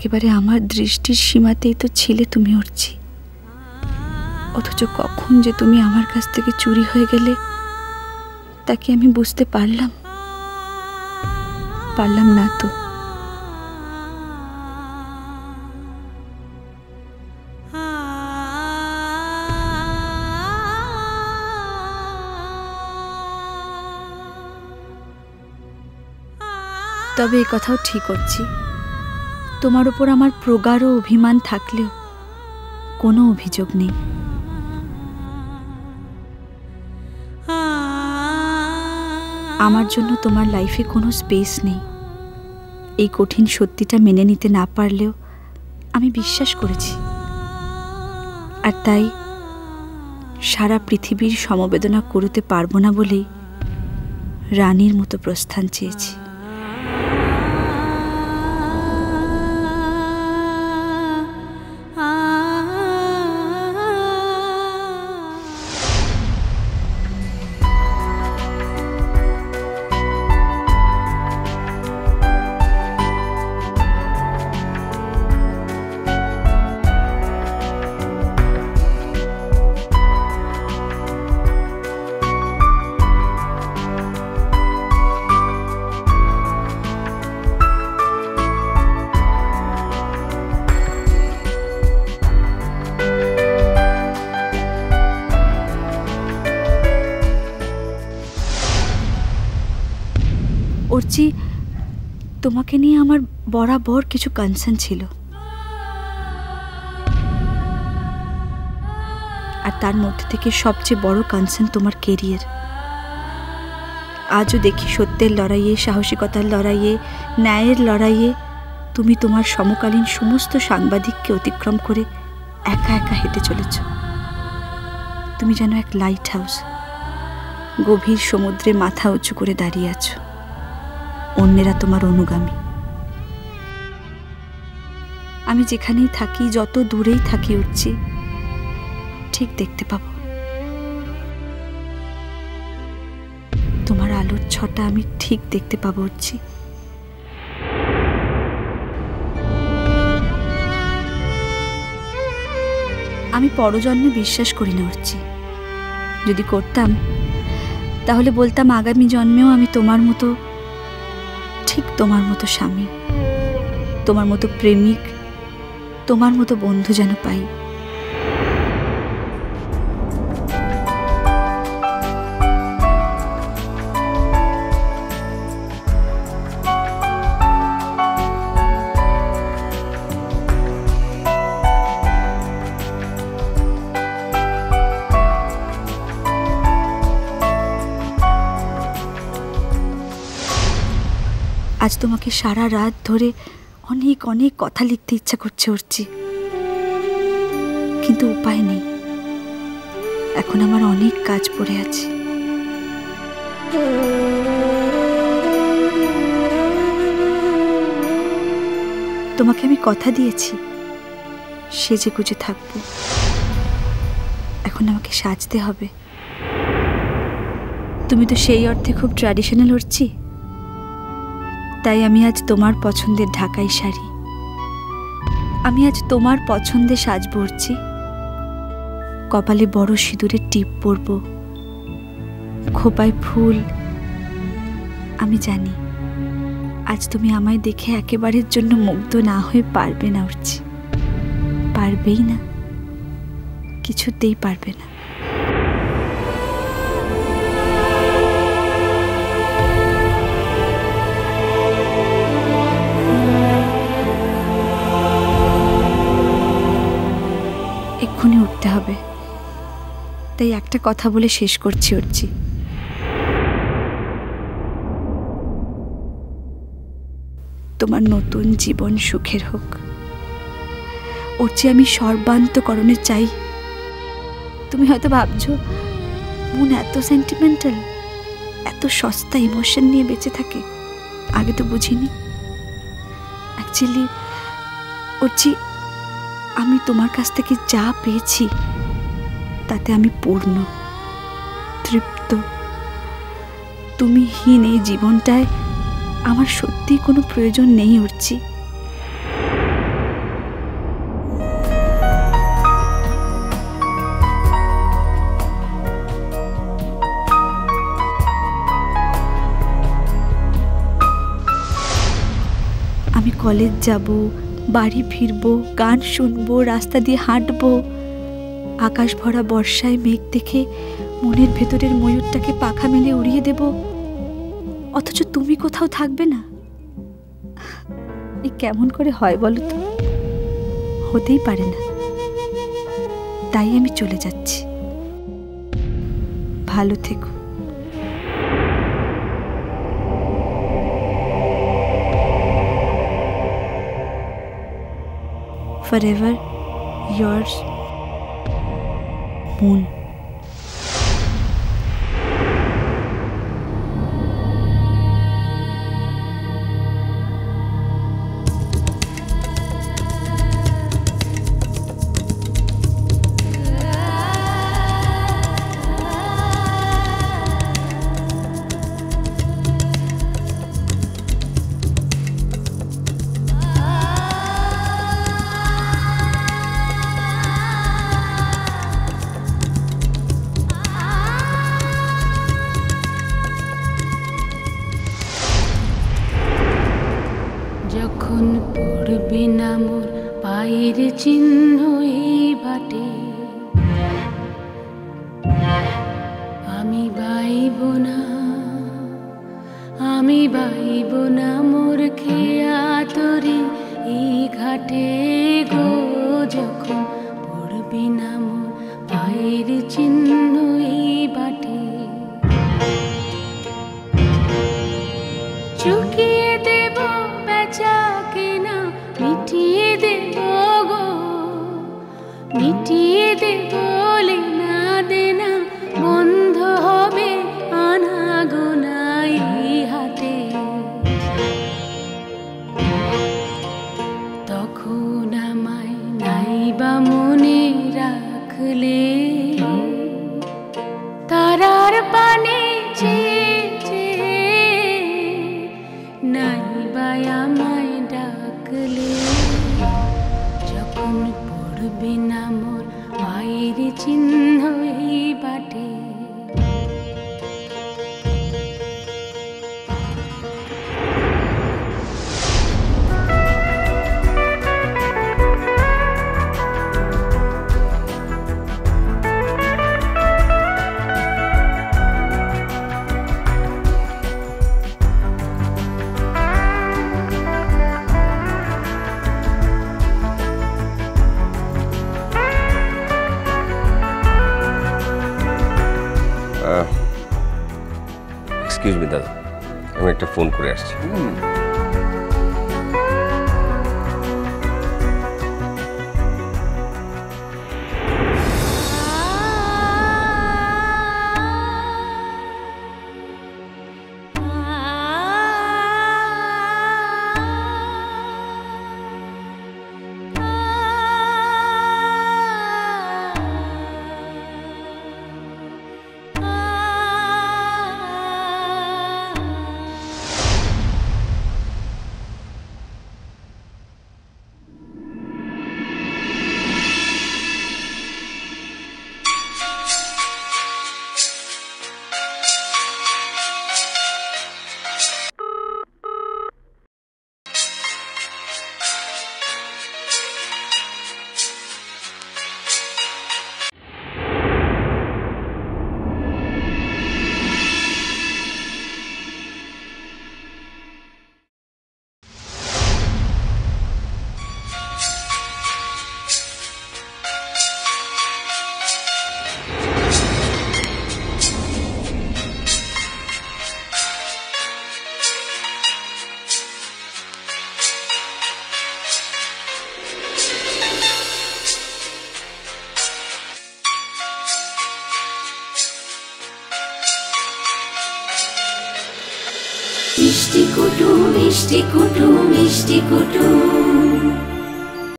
একেবারে আমার দৃষ্টির সীমাতেই তো ছিলে তুমি অর্চি, অথচ কখন যে তুমি আমার কাছ থেকে চুরি হয়ে গেলে তা কি আমি বুঝতে পারলাম না তো। তবে এই কথাও ঠিক করছি, তোমার উপর আমার প্রগাঢ় অভিমান থাকলেও কোনো অভিযোগ নেই। আমার জন্য তোমার লাইফে কোনো স্পেস নেই, এই কঠিন সত্যিটা মেনে নিতে না পারলেও আমি বিশ্বাস করেছি। আর তাই সারা পৃথিবীর সমবেদনা করতে পারবো না বলেই রানীর মতো প্রস্থান চেয়েছি। অর্চি, তোমাকে নিয়ে আমার বরাবর কিছু কনসার্ন ছিল, আর তার মধ্যে থেকে সবচেয়ে বড় কনসার্ন তোমার কেরিয়ার। আজও দেখি সত্যের লড়াইয়ে, সাহসিকতার লড়াইয়ে, ন্যায়ের লড়াইয়ে তুমি তোমার সমকালীন সমস্ত সাংবাদিককে অতিক্রম করে একা একা হেঁটে চলেছ। তুমি যেন এক লাইট হাউস, গভীর সমুদ্রে মাথা উঁচু করে দাঁড়িয়ে আছো, অন্যেরা তোমার অনুগামী। আমি যেখানেই থাকি, যত দূরেই থাকি উঠছি, ঠিক দেখতে পাবো তোমার আলোর ছটা, আমি ঠিক দেখতে পাবো উঠছি। আমি পরজন্মে বিশ্বাস করি না উঠছি, যদি করতাম তাহলে বলতাম আগামী জন্মেও আমি তোমার মতো, ঠিক তোমার মতো স্বামী, তোমার মতো প্রেমিক, তোমার মতো বন্ধু যেন পাই। আজ তোমাকে সারা রাত ধরে অনেক অনেক কথা লিখতে ইচ্ছা করছে অর্চি, কিন্তু উপায় নেই, এখন আমার অনেক কাজ পড়ে আছে। তোমাকে আমি কথা দিয়েছি সেজে গুজে থাকবো, এখন আমাকে সাজতে হবে। তুমি তো সেই অর্থে খুব ট্র্যাডিশনাল অর্চি, তাই আমি আজ তোমার পছন্দের ঢাকাই শাড়ি, আমি আজ তোমার পছন্দে সাজবো অর্চি, কপালে বড় সিঁদুরের টিপ পরব, খোপায় ফুল। আমি জানি আজ তুমি আমায় দেখে একেবারের জন্য মুগ্ধ না হয়ে পারবে না অর্চি, পারবেই না, কিছুতেই পারবে না। এক্ষুনি উঠতে হবে, তাই একটা কথা বলে শেষ করছি অর্চি। তোমার নতুন জীবন সুখের হোক অর্চি, আমি সর্বান্তকরণে চাই। তুমি হয়তো ভাবছো মন এত সেন্টিমেন্টাল, এত সস্তা ইমোশন নিয়ে বেঁচে থাকে, আগে তো বুঝিনি। অ্যাকচুয়ালি অর্চি, আমি তোমার কাছ থেকে যা পেয়েছি তাতে আমি পূর্ণ, তৃপ্ত। তুমিহীন এই জীবনটায় আমার সত্যি কোনো প্রয়োজন নেই অর্চি। কলেজ যাব, বাড়ি ফিরবো, গান শুনবো, রাস্তা দিয়ে হাঁটবো, আকাশ ভরা বর্ষায় মেঘ দেখে মনের ভেতরের ময়ূরটাকে পাখা মেলে উড়িয়ে দেব, অথচ তুমি কোথাও থাকবে না। এ কেমন করে হয় বলো তো? হতেই পারে না। তাই আমি চলে যাচ্ছি। ভালো থেকো। Forever yours, Moon. যখন পড়বে না মোর পায়ের চিহ্ন এই বাটে, আমি বাইব না, আমি বাইব না মোর খেয়া তরি এই ঘাটে গো। যখন পড়বে না মোর পায়ের চিহ্ন এই বাটে, চুকিয়ে দেব বেচা কেনা, মিটিয়ে দেব গো, মিটিয়ে দেব লেনা দেনা, বন্ধ হবে আনা গোনা এই হাতে। তখন আমায় নাইবা মনে রাখলে, তারার পানে নাইবা আমায় ডাকলে। যখন পড়বে না মোর পায়ের চিহ্ন এই বাটে, এক্সকিউজ মি দাদা, আমি একটা ফোন করে আসছি। মিষ্টি কুটু মিষ্টি কুটু মিষ্টি কুটু।